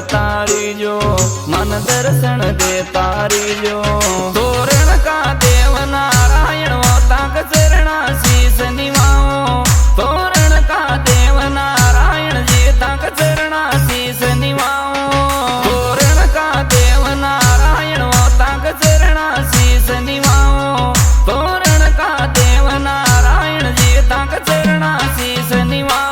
तारी जो मन दर्शन दे तारी जो तोरण का देव नारायण वो ताक चरणा शीस निवाओ तोरण का देव नारायण जी ताक चरणा शीस निवाओ तोरण का देव नारायण वो ताक चरणा शीस निवाओ तोरण का देव नारायण जी ताक चरणा शीस निवाओ।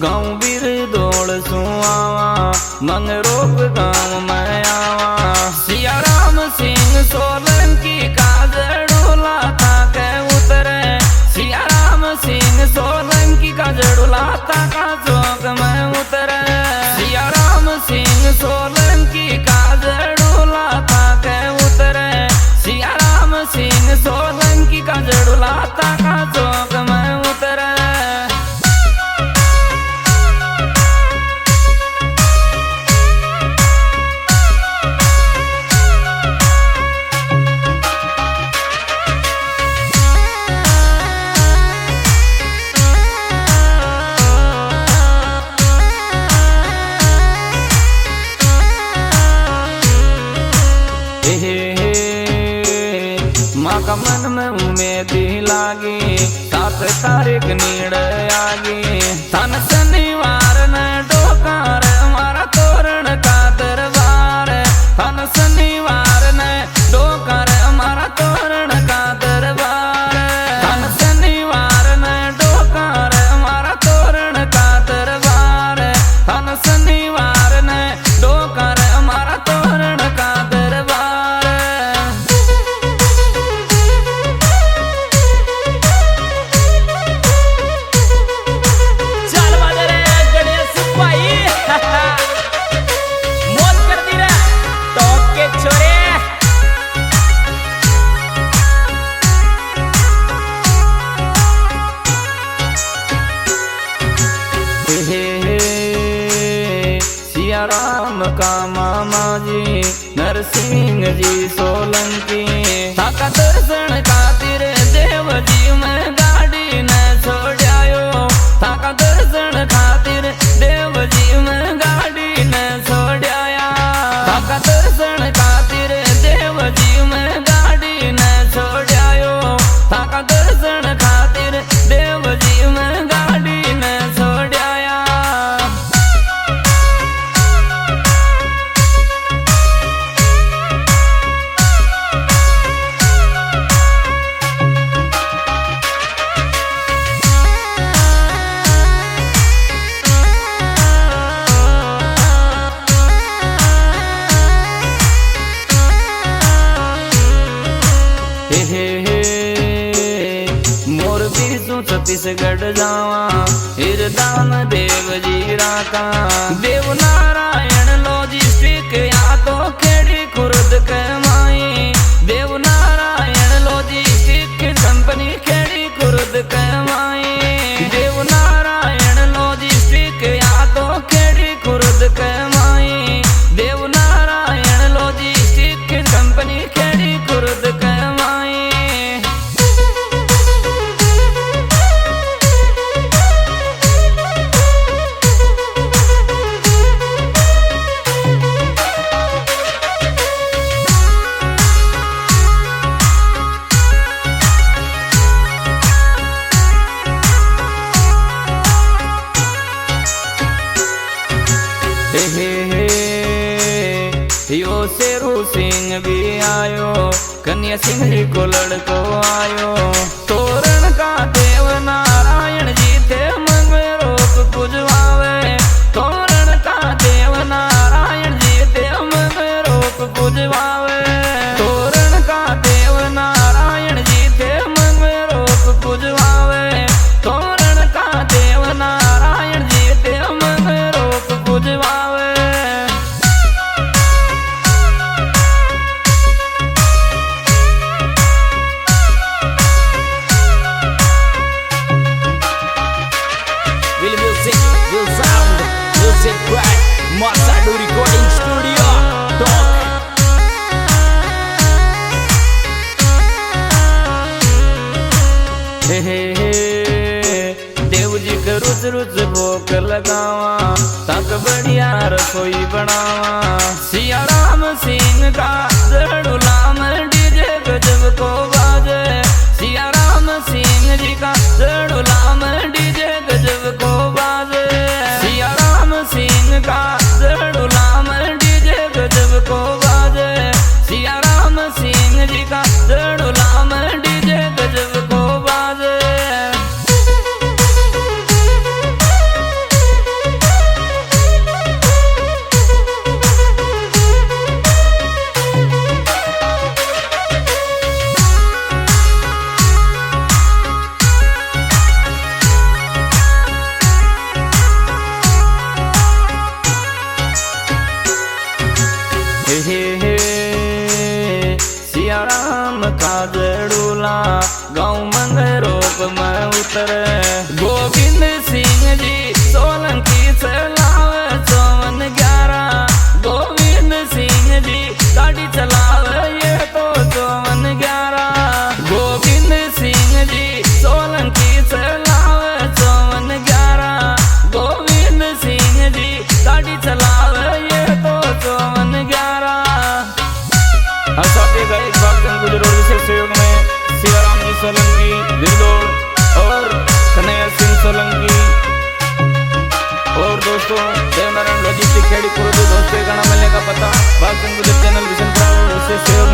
गाँव बीर दौड़ सुआवा मंगरोप गाँव में आवा सिया राम सिंह सोलंकी का जड़ूला था के उतरे सिया राम सिंह सोलंकी का जड़ूला था का चौक में उतरे सिया राम सिंह सोलंकी का जड़ूला था के उतरे सिया राम सिंह सोलंकी का जड़ूला था का चौक में उतरे। माँ का मन में उम्मीद लागी 7 तारीख नीड़ आगी तन शनिवार ने डोकार मारा तोरण का दरबार तन शनिवार ने डोकार मारा तोरण का दरबार तन शनिवार ने डोकार मारा तोरण का दरबार तन शनिवार ने डोकार मारा तोरण का दरबार। सिया राम का मामा जी नरसिंह जी सोलंकी ताका दर्शन खातिर देव जी में गाड़ी न छोड़ायो ताका दर्शन खातिर देव जी में गाड़ी न छोड़ाया ताका दर्शन खातिर देव जी में गाड़ी न छोड़ायो ताका दर्शन खातिर देव जी में गाड़ी न छोड़ाया। छत्तीसगढ़ जावा हिरदान देव जी राका देव नारायण लॉजिस्टिक या तो खेड़ी खुर्द कमाई देव नारायण लॉजिस्टिक कंपनी खेड़ी खुर्द कमाई देव नारायण लॉजिस्टिक या तो खेड़ी खुर्द कमाई देव नारायण लॉजिस्टिक कंपनी खेड़ी खुर्द कमाई। यो शेरू सिंह भी आयो कन्या सिंह जी को लड़को आयो तोरण का देव नारायण जी थे मंगरोप पुजवावे तोरण का देव नारायण जी थे मंगरोप पुजवावे तोरण का देव नारायण जी थे मंगरोप पुजवावे तोरण का देव नारायण जी थे Mangrop पुजवावे। Music by Masadu Recording Studio. Talk. Dev ji के रुच रुच भोग लगावा तक बढ़िया रसोई बनावा सिया राम सिंह का जड़ुलाम डीजे गजब को बाजे सिया राम सिंह जी का जड़ुलाम डीजे गजब को बाजे सिया राम सिंह का जड़ुलाम डीजे गजब को बाजे सिया राम सिंह जी का जड़ुलाम डीजे गजब को बाजे सिया राम का जड़ूला गाँव मंगरोप में उतरे गोविंद सिंह जी सोलंकी से लावे 54 गोविंद सिंह जी गाड़ी चलावे ये तो 54 गोविंद सिंह जी सोलंकी से लावे 54 गोविंद सिंह जी गाड़ी चलावे ये तो 54 साथी गए भक्तन गुजरों विशेष सहयोग में सियाराम जी सोलंकी गिरदौड़ और कन्हैया सिंह सोलंकी और दोस्तों देवनारायण लॉजिस्टिक खेड़ी पूर्व दोस्तों का नाम मिलने का पता भक्तन गुजर चैनल विशन विशेष सहयोग